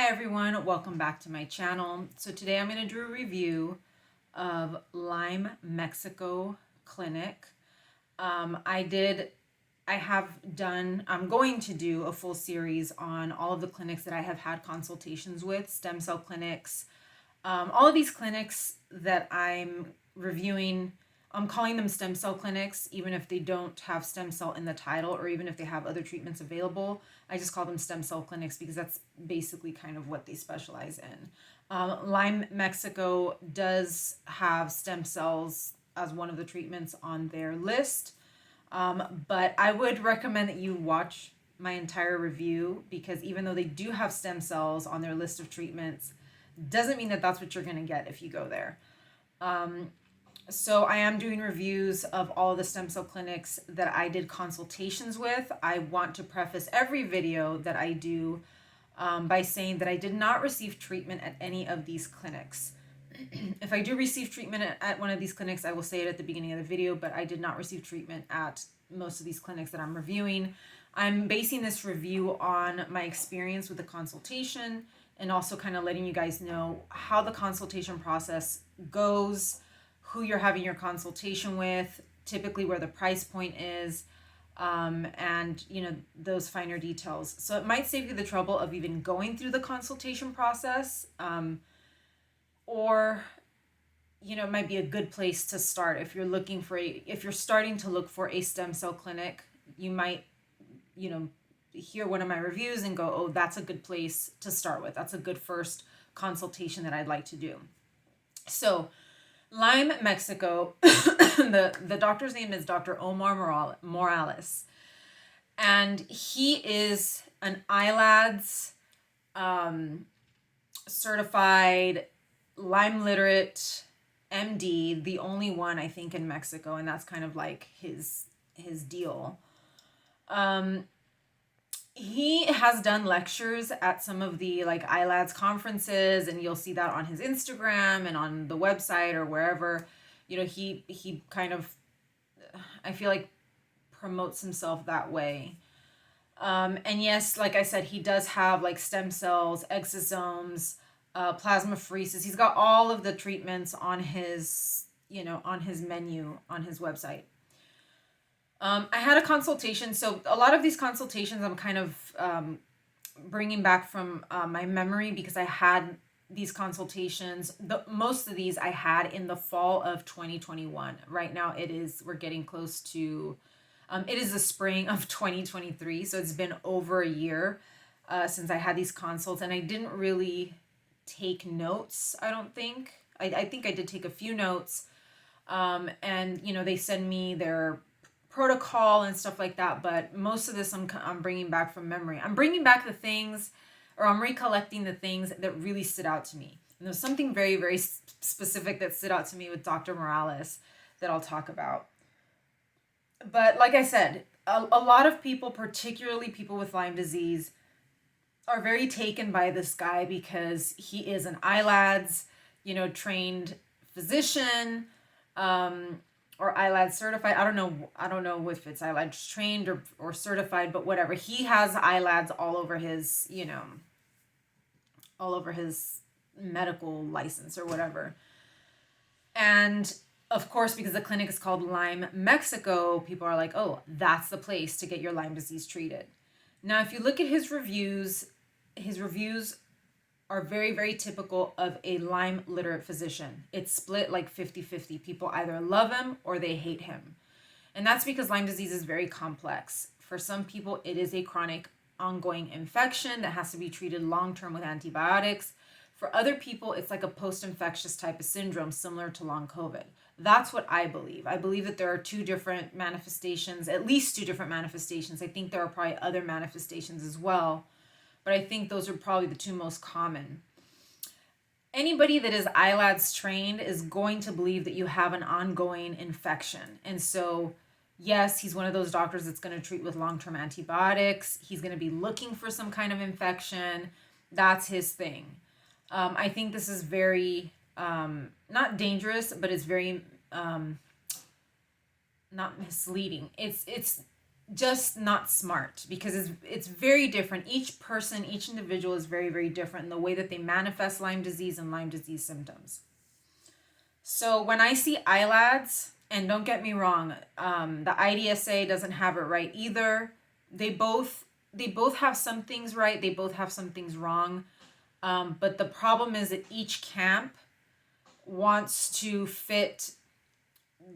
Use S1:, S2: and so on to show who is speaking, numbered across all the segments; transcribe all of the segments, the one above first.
S1: Hi everyone, welcome back to my channel. So today I'm going to do a review of Lyme Mexico Clinic. I'm going to do a full series on all of the clinics that I have had consultations with, stem cell clinics. All of these clinics that I'm reviewing, I'm calling them stem cell clinics, even if they don't have stem cell in the title or even if they have other treatments available. I just call them stem cell clinics because that's basically kind of what they specialize in. Lyme Mexico does have stem cells as one of the treatments on their list, but I would recommend that you watch my entire review because even though they do have stem cells on their list of treatments, doesn't mean that that's what you're going to get if you go there. So I am doing reviews of all the stem cell clinics that I did consultations with. I want to preface every video that I do by saying that I did not receive treatment at any of these clinics. If I do receive treatment at one of these clinics, I will say it at the beginning of the video, but I did not receive treatment at most of these clinics that I'm reviewing. I'm basing this review on my experience with the consultation and also kind of letting you guys know how the consultation process goes, who you're having your consultation with, typically where the price point is, and those finer details. So it might save you the trouble of even going through the consultation process, or it might be a good place to start if you're starting to look for a stem cell clinic. You might hear one of my reviews and go, oh, that's a good place to start with. That's a good first consultation that I'd like to do. So Lyme Mexico, the doctor's name is Dr. Omar Morales, and he is an ILADS certified Lyme literate MD, the only one I think in Mexico, and that's kind of like his deal. He has done lectures at some of the ILADS conferences, and you'll see that on his Instagram and on the website or wherever. He kind of, I feel like, promotes himself that way. And yes, like I said, he does have stem cells, exosomes, plasmapheresis. He's got all of the treatments on his menu on his website. I had a consultation. So a lot of these consultations I'm kind of bringing back from my memory because I had these consultations. Most of these I had in the fall of 2021. Right now we're getting close to, it is the spring of 2023. So it's been over a year since I had these consults, and I didn't really take notes, I don't think. I think I did take a few notes. And they send me their protocol and stuff like that, but most of this I'm bringing back from memory. I'm bringing back the things, or I'm recollecting the things that really stood out to me. And there's something very, very specific that stood out to me with Dr. Morales that I'll talk about. But like I said, a lot of people, particularly people with Lyme disease, are very taken by this guy because he is an ILADS, trained physician, or ILADS certified. I don't know if it's ILADS trained or certified, but whatever. He has ILADS all over his, all over his medical license or whatever. And of course, because the clinic is called Lyme Mexico, people are like, oh, that's the place to get your Lyme disease treated. Now, if you look at his reviews are very, very typical of a Lyme literate physician. It's split like 50-50. People either love him or they hate him. And that's because Lyme disease is very complex. For some people, it is a chronic ongoing infection that has to be treated long-term with antibiotics. For other people, it's like a post-infectious type of syndrome similar to long COVID. That's what I believe. I believe that there are two different manifestations, at least two different manifestations. I think there are probably other manifestations as well, but I think those are probably the two most common. Anybody that is ILADS trained is going to believe that you have an ongoing infection. And so, yes, he's one of those doctors that's going to treat with long-term antibiotics. He's going to be looking for some kind of infection. That's his thing. I think this is very, not dangerous, but it's very, not misleading. It's just not smart, because it's very different. Each person, each individual is very, very different in the way that they manifest Lyme disease and Lyme disease symptoms. So when I see ILADS, and don't get me wrong, the IDSA doesn't have it right either. They both have some things right. They both have some things wrong. But the problem is that each camp wants to fit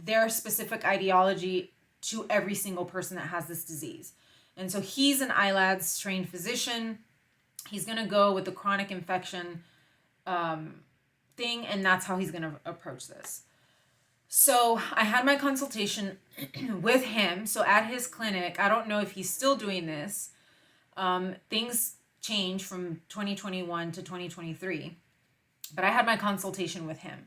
S1: their specific ideology to every single person that has this disease. And so he's an ILADS trained physician. He's going to go with the chronic infection thing, and that's how he's going to approach this. So I had my consultation with him. So at his clinic, I don't know if he's still doing this. Things change from 2021 to 2023, but I had my consultation with him.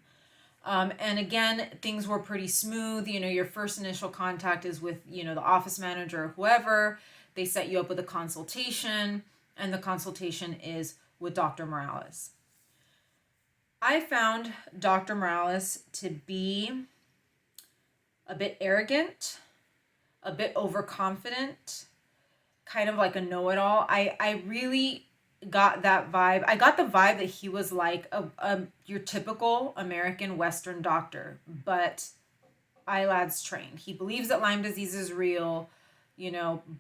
S1: And again, things were pretty smooth. Your first initial contact is with, the office manager or whoever. They set you up with a consultation, and the consultation is with Dr. Morales. I found Dr. Morales to be a bit arrogant, a bit overconfident, kind of like a know-it-all. I really got that vibe. I got the vibe that he was like your typical American Western doctor, but ILADS trained. He believes that Lyme disease is real,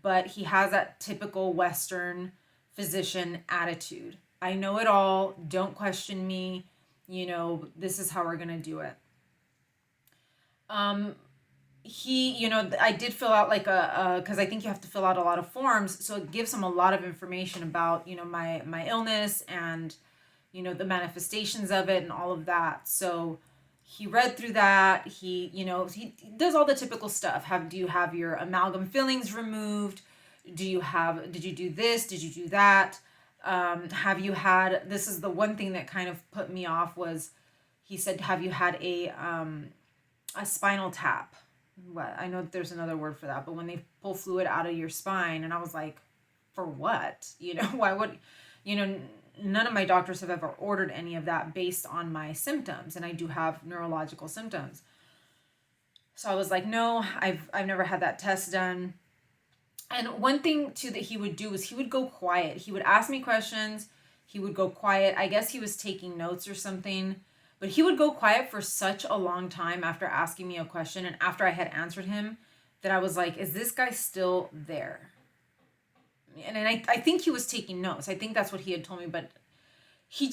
S1: but he has that typical Western physician attitude. I know it all. Don't question me. This is how we're going to do it. I did fill out like because I think you have to fill out a lot of forms. So it gives him a lot of information about, my illness and, the manifestations of it and all of that. So he read through that. He does all the typical stuff. Do you have your amalgam fillings removed? Did you do this? Did you do that? This is the one thing that kind of put me off was, he said, have you had a spinal tap? What, I know there's another word for that, but when they pull fluid out of your spine, and I was like, for what? Why would, none of my doctors have ever ordered any of that based on my symptoms, and I do have neurological symptoms. So I was like, no, I've never had that test done. And one thing too that he would do is he would go quiet. He would ask me questions. He would go quiet. I guess he was taking notes or something. But he would go quiet for such a long time after asking me a question and after I had answered him that I was like, is this guy still there? And I think he was taking notes. I think that's what he had told me. But he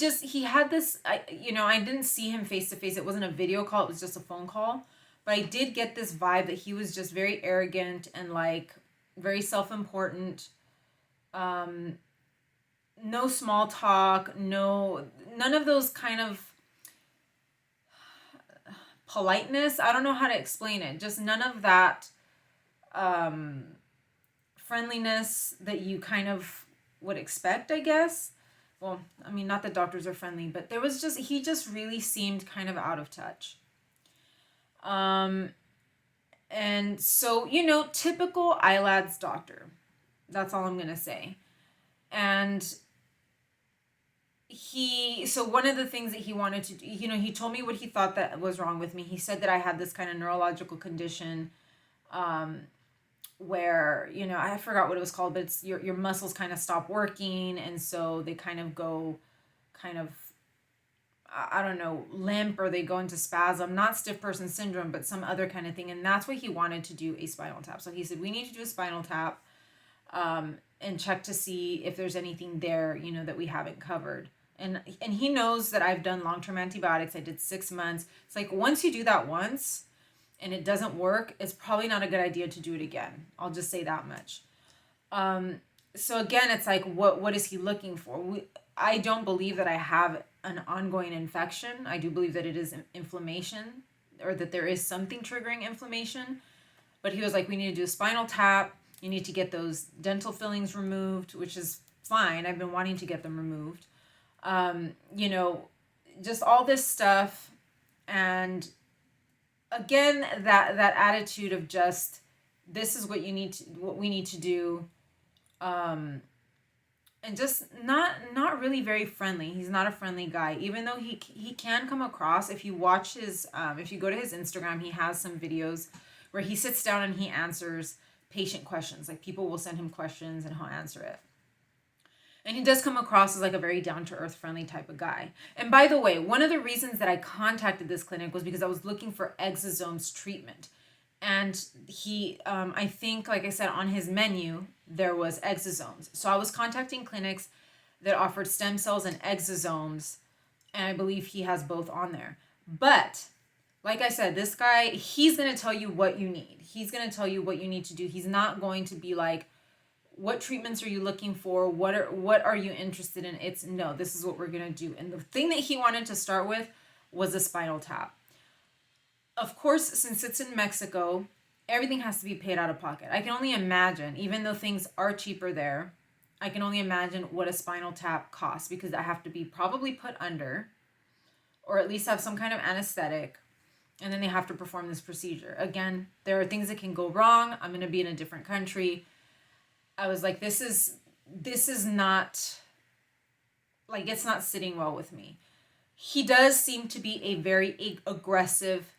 S1: had this, I didn't see him face to face. It wasn't a video call. It was just a phone call. But I did get this vibe that he was just very arrogant and like very self-important. No small talk. None of those kind of politeness. I don't know how to explain it. Just none of that friendliness that you kind of would expect, I guess. Well, I mean, not that doctors are friendly, but he just really seemed kind of out of touch. And so, typical ILADS doctor. That's all I'm going to say. And so one of the things that he wanted to do, he told me what he thought that was wrong with me. He said that I had this kind of neurological condition, where, I forgot what it was called, but it's your muscles kind of stop working. And so they kind of go I don't know, limp, or they go into spasm, not stiff person syndrome, but some other kind of thing. And that's why he wanted to do a spinal tap. So he said, we need to do a spinal tap, and check to see if there's anything there, that we haven't covered. And he knows that I've done long-term antibiotics. I did 6 months. It's like, once you do that once and it doesn't work, it's probably not a good idea to do it again. I'll just say that much. So again, it's like, what is he looking for? I don't believe that I have an ongoing infection. I do believe that it is inflammation, or that there is something triggering inflammation. But he was like, we need to do a spinal tap. You need to get those dental fillings removed, which is fine. I've been wanting to get them removed. Just all this stuff. And again, that attitude of just, this is what we need to do. And just not really very friendly. He's not a friendly guy, even though he can come across, if you watch his, if you go to his Instagram, he has some videos where he sits down and he answers patient questions. Like people will send him questions and he'll answer it. And he does come across as like a very down-to-earth, friendly type of guy. And by the way, one of the reasons that I contacted this clinic was because I was looking for exosomes treatment. And he, I think, like I said, on his menu, there was exosomes. So I was contacting clinics that offered stem cells and exosomes. And I believe he has both on there. But like I said, this guy, he's going to tell you what you need. He's going to tell you what you need to do. He's not going to be like, what treatments are you looking for? What are you interested in? It's no, this is what we're going to do. And the thing that he wanted to start with was a spinal tap. Of course, since it's in Mexico, everything has to be paid out of pocket. I can only imagine, even though things are cheaper there, I can only imagine what a spinal tap costs, because I have to be probably put under, or at least have some kind of anesthetic, and then they have to perform this procedure. Again, there are things that can go wrong. I'm going to be in a different country. I was like, this is not, like, it's not sitting well with me. He does seem to be a very aggressive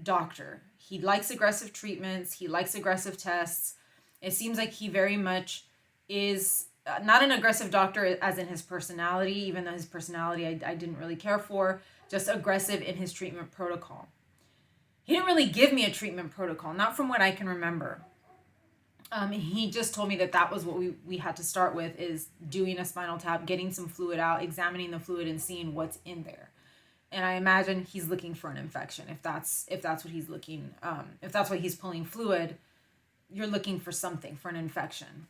S1: doctor. He likes aggressive treatments. He likes aggressive tests. It seems like he very much is not an aggressive doctor as in his personality, even though his personality I didn't really care for, just aggressive in his treatment protocol. He didn't really give me a treatment protocol, not from what I can remember. He just told me that was what we had to start with, is doing a spinal tap, getting some fluid out, examining the fluid and seeing what's in there. And I imagine he's looking for an infection. If that's what he's looking, if that's why he's pulling fluid, you're looking for something, for an infection.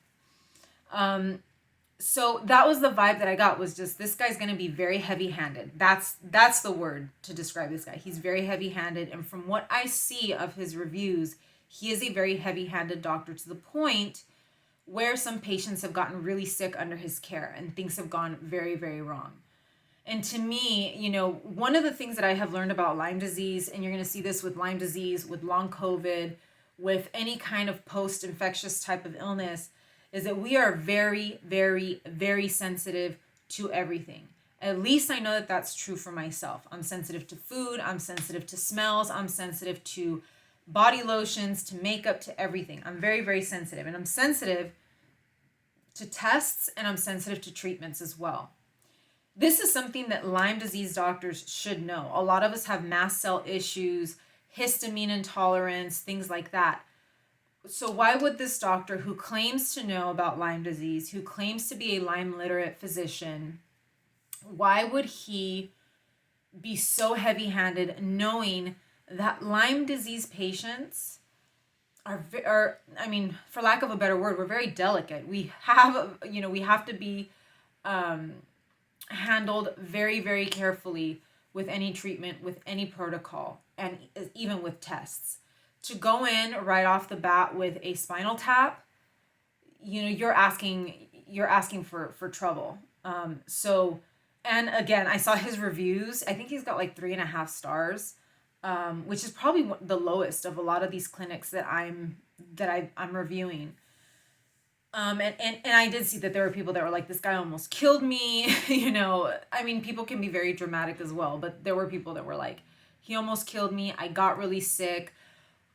S1: So that was the vibe that I got, was just, this guy's going to be very heavy-handed. That's the word to describe this guy. He's very heavy-handed. And from what I see of his reviews, he is a very heavy-handed doctor, to the point where some patients have gotten really sick under his care and things have gone very, very wrong. And to me, one of the things that I have learned about Lyme disease, and you're going to see this with Lyme disease, with long COVID, with any kind of post-infectious type of illness, is that we are very, very, very sensitive to everything. At least I know that that's true for myself. I'm sensitive to food. I'm sensitive to smells. I'm sensitive to body lotions, to makeup, to everything. I'm very, very sensitive. And I'm sensitive to tests, and I'm sensitive to treatments as well. This is something that Lyme disease doctors should know. A lot of us have mast cell issues, histamine intolerance, things like that. So why would this doctor, who claims to know about Lyme disease, who claims to be a Lyme literate physician, why would he be so heavy-handed, knowing that Lyme disease patients are, I mean, for lack of a better word, we're very delicate. We have to be handled very, very carefully with any treatment, with any protocol, and even with tests. To go in right off the bat with a spinal tap, you're asking for trouble. So, and again, I saw his reviews. I think he's got like 3.5 stars, which is probably the lowest of a lot of these clinics that I'm reviewing. And I did see that there were people that were like, this guy almost killed me. I mean, people can be very dramatic as well, but there were people that were like, he almost killed me. I got really sick.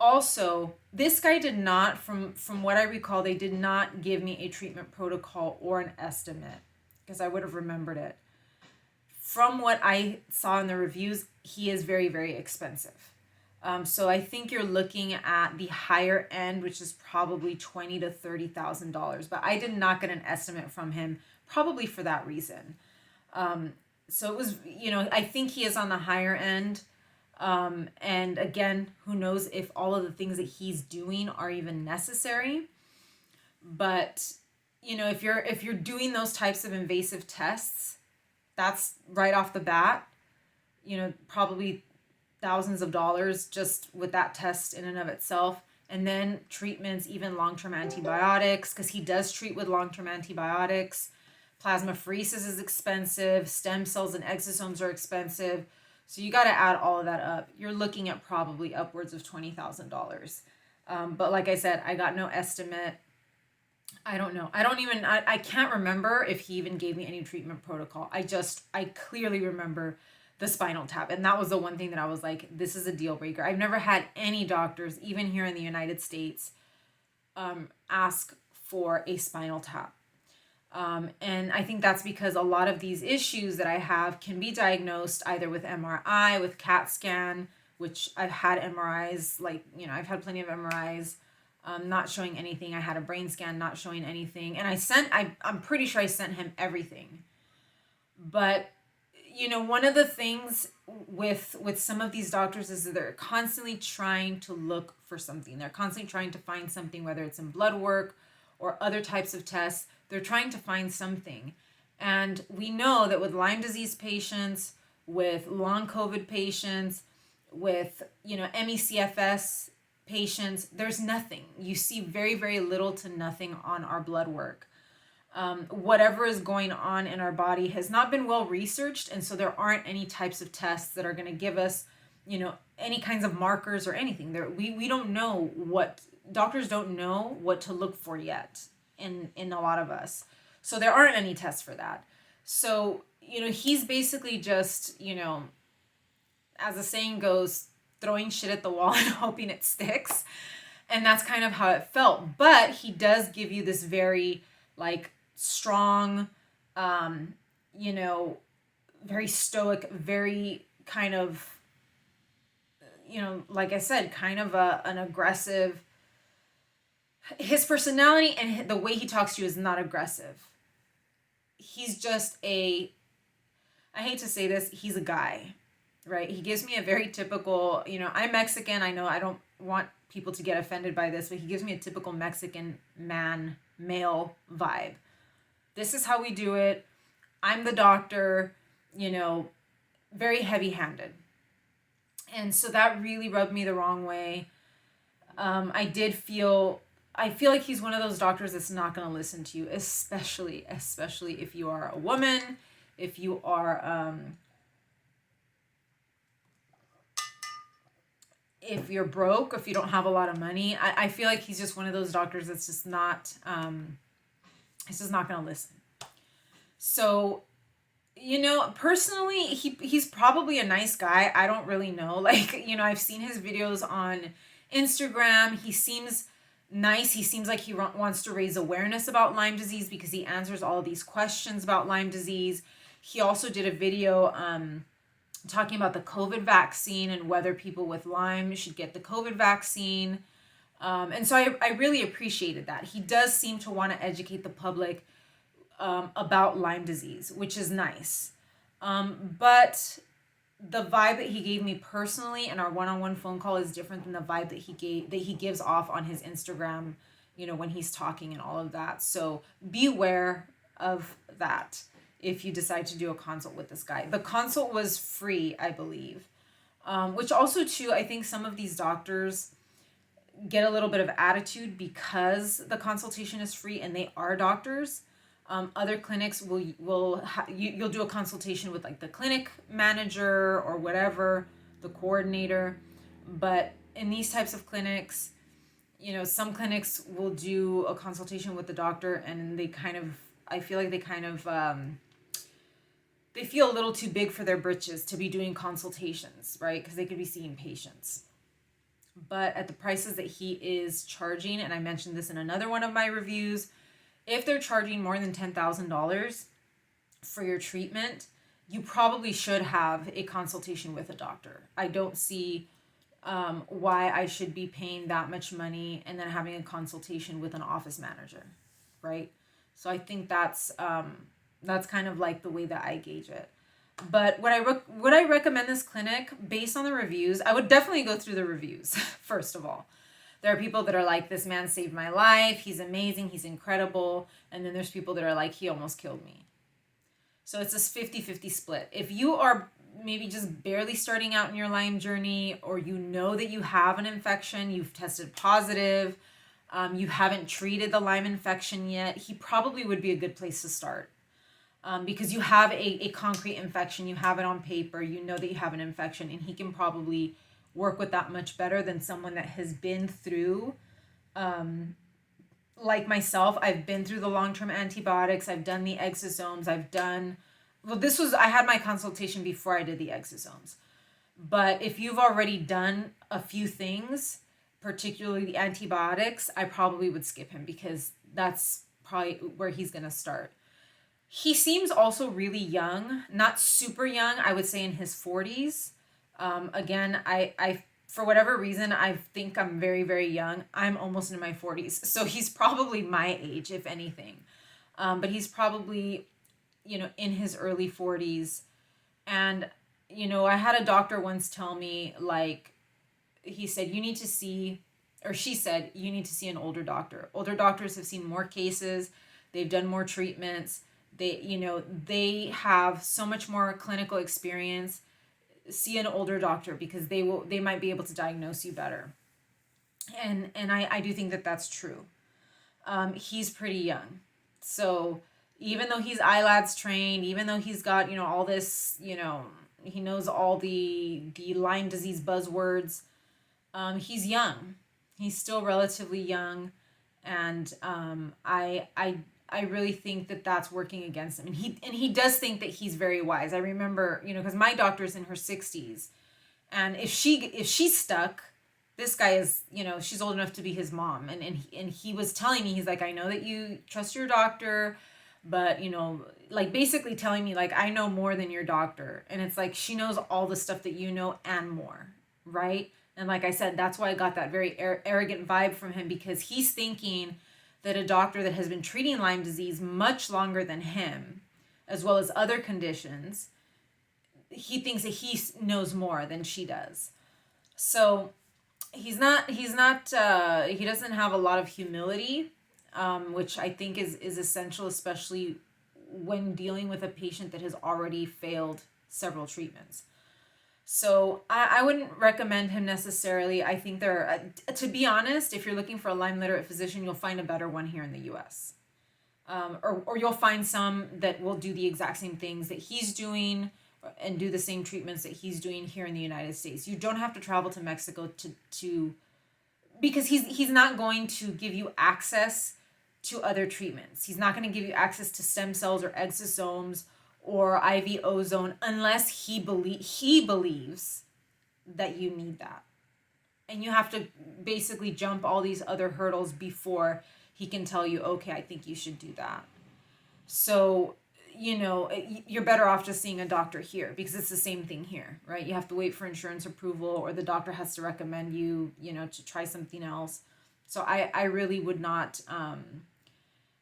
S1: Also, this guy did not, from what I recall, they did not give me a treatment protocol or an estimate, because I would have remembered it. From what I saw in the reviews, he is very, very expensive. So I think you're looking at the higher end, which is probably $20,000 to $30,000. But I did not get an estimate from him, probably for that reason. So it was, I think he is on the higher end. And again, who knows if all of the things that he's doing are even necessary. But, if you're doing those types of invasive tests, that's right off the bat, probably thousands of dollars just with that test in and of itself. And then treatments, even long-term antibiotics, because he does treat with long-term antibiotics. Plasmapheresis is expensive. Stem cells and exosomes are expensive. So you got to add all of that up. You're looking at probably upwards of $20,000. But like I said, I got no estimate. I don't know. I can't remember if he even gave me any treatment protocol. I clearly remember the spinal tap. And that was the one thing that I was like, this is a deal breaker. I've never had any doctors, even here in the United States, ask for a spinal tap. And I think that's because a lot of these issues that I have can be diagnosed either with MRI, with CAT scan, which I've had MRIs, like, I've had plenty of MRIs, not showing anything. I had a brain scan not showing anything. And I'm pretty sure I sent him everything. But, one of the things with some of these doctors is that they're constantly trying to look for something. They're constantly trying to find something, whether it's in blood work or other types of tests. They're trying to find something. And we know that with Lyme disease patients, with long COVID patients, with, ME/CFS patients, there's nothing. You see very, very little to nothing on our blood work. Whatever is going on in our body has not been well researched, and so there aren't any types of tests that are going to give us, any kinds of markers or anything. We don't know what doctors don't know what to look for yet in a lot of us. So there aren't any tests for that. So, he's basically just, as the saying goes, throwing shit at the wall and hoping it sticks. And that's kind of how it felt. But he does give you this very, like, strong, very stoic, very kind of, like I said, kind of an aggressive. His personality and the way he talks to you is not aggressive. He's just I hate to say this, he's a guy, right? He gives me a very typical, I'm Mexican. I know I don't want people to get offended by this, but he gives me a typical Mexican male vibe. This is how we do it. I'm the doctor, very heavy-handed. And so that really rubbed me the wrong way. I feel like he's one of those doctors that's not going to listen to you, especially if you are a woman, if you are, if you're broke, if you don't have a lot of money. I feel like he's just one of those doctors that's just not, he's just not going to listen. So, personally, he's probably a nice guy. I don't really know. Like, I've seen his videos on Instagram. He seems nice. He seems like he wants to raise awareness about Lyme disease because he answers all of these questions about Lyme disease. He also did a video talking about the COVID vaccine and whether people with Lyme should get the COVID vaccine. And so I really appreciated that. He does seem to want to educate the public about Lyme disease, which is nice. But the vibe that he gave me personally in our one-on-one phone call is different than the vibe that he gives off on his Instagram, when he's talking and all of that. So beware of that if you decide to do a consult with this guy. The consult was free, I believe. Which also too, I think some of these doctors get a little bit of attitude because the consultation is free and they are doctors. Other clinics you'll do a consultation with like the clinic manager or whatever, the coordinator. But in these types of clinics, some clinics will do a consultation with the doctor and I feel like they feel a little too big for their britches to be doing consultations, right? Because they could be seeing patients. But at the prices that he is charging, and I mentioned this in another one of my reviews, if they're charging more than $10,000 for your treatment, you probably should have a consultation with a doctor. I don't see why I should be paying that much money and then having a consultation with an office manager, right? So I think that's kind of like the way that I gauge it. But would I recommend this clinic based on the reviews? I would definitely go through the reviews, first of all. There are people that are like, this man saved my life. He's amazing. He's incredible. And then there's people that are like, he almost killed me. So it's this 50-50 split. If you are maybe just barely starting out in your Lyme journey, or you know that you have an infection, you've tested positive, you haven't treated the Lyme infection yet, he probably would be a good place to start. Because you have a concrete infection, you have it on paper, you know that you have an infection, and he can probably work with that much better than someone that has been through, like myself. I've been through the long-term antibiotics, I've done the exosomes, I had my consultation before I did the exosomes. But if you've already done a few things particularly the antibiotics, I probably would skip him because that's probably where he's going to start. He seems also really young, not super young, I would say in his 40s. Again, I for whatever reason, I think I'm very, very young. I'm almost in my 40s. So he's probably my age, if anything. But he's probably, in his early 40s. And, I had a doctor once tell me, like, he said, you need to see, or she said, you need to see an older doctor. Older doctors have seen more cases, they've done more treatments, they have so much more clinical experience. See an older doctor because they might be able to diagnose you better. And I do think that that's true. He's pretty young. So even though he's ILADS trained, even though he's got, all this, he knows all the Lyme disease buzzwords, he's young. He's still relatively young. And I really think that that's working against him. And he does think that he's very wise. I remember, because my doctor's in her 60s. And if she's stuck, this guy is, she's old enough to be his mom. And he was telling me, he's like, I know that you trust your doctor, but, like basically telling me, like, I know more than your doctor. And it's like, she knows all the stuff that you know and more, right? And like I said, that's why I got that very arrogant vibe from him, because he's thinking that a doctor that has been treating Lyme disease much longer than him, as well as other conditions, he thinks that he knows more than she does. So he doesn't have a lot of humility, which I think is essential, especially when dealing with a patient that has already failed several treatments. So I wouldn't recommend him necessarily. I think to be honest, if you're looking for a Lyme literate physician, you'll find a better one here in the U.S. Or you'll find some that will do the exact same things that he's doing and do the same treatments that he's doing here in the United States. You don't have to travel to Mexico to because he's not going to give you access to other treatments. He's not going to give you access to stem cells or exosomes or IV ozone unless he believes that you need that. And you have to basically jump all these other hurdles before he can tell you, okay, I think you should do that. So, you're better off just seeing a doctor here because it's the same thing here, right? You have to wait for insurance approval, or the doctor has to recommend you, to try something else. So I really would not,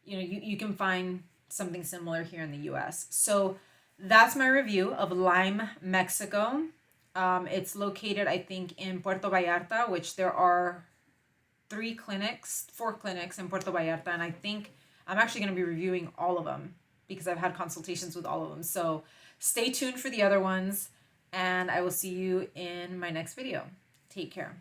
S1: you can find something similar here in the U.S. So that's my review of Lyme Mexico. It's located, I think, in Puerto Vallarta, which there are 4 clinics in Puerto Vallarta. And I think I'm actually going to be reviewing all of them because I've had consultations with all of them. So stay tuned for the other ones, and I will see you in my next video. Take care.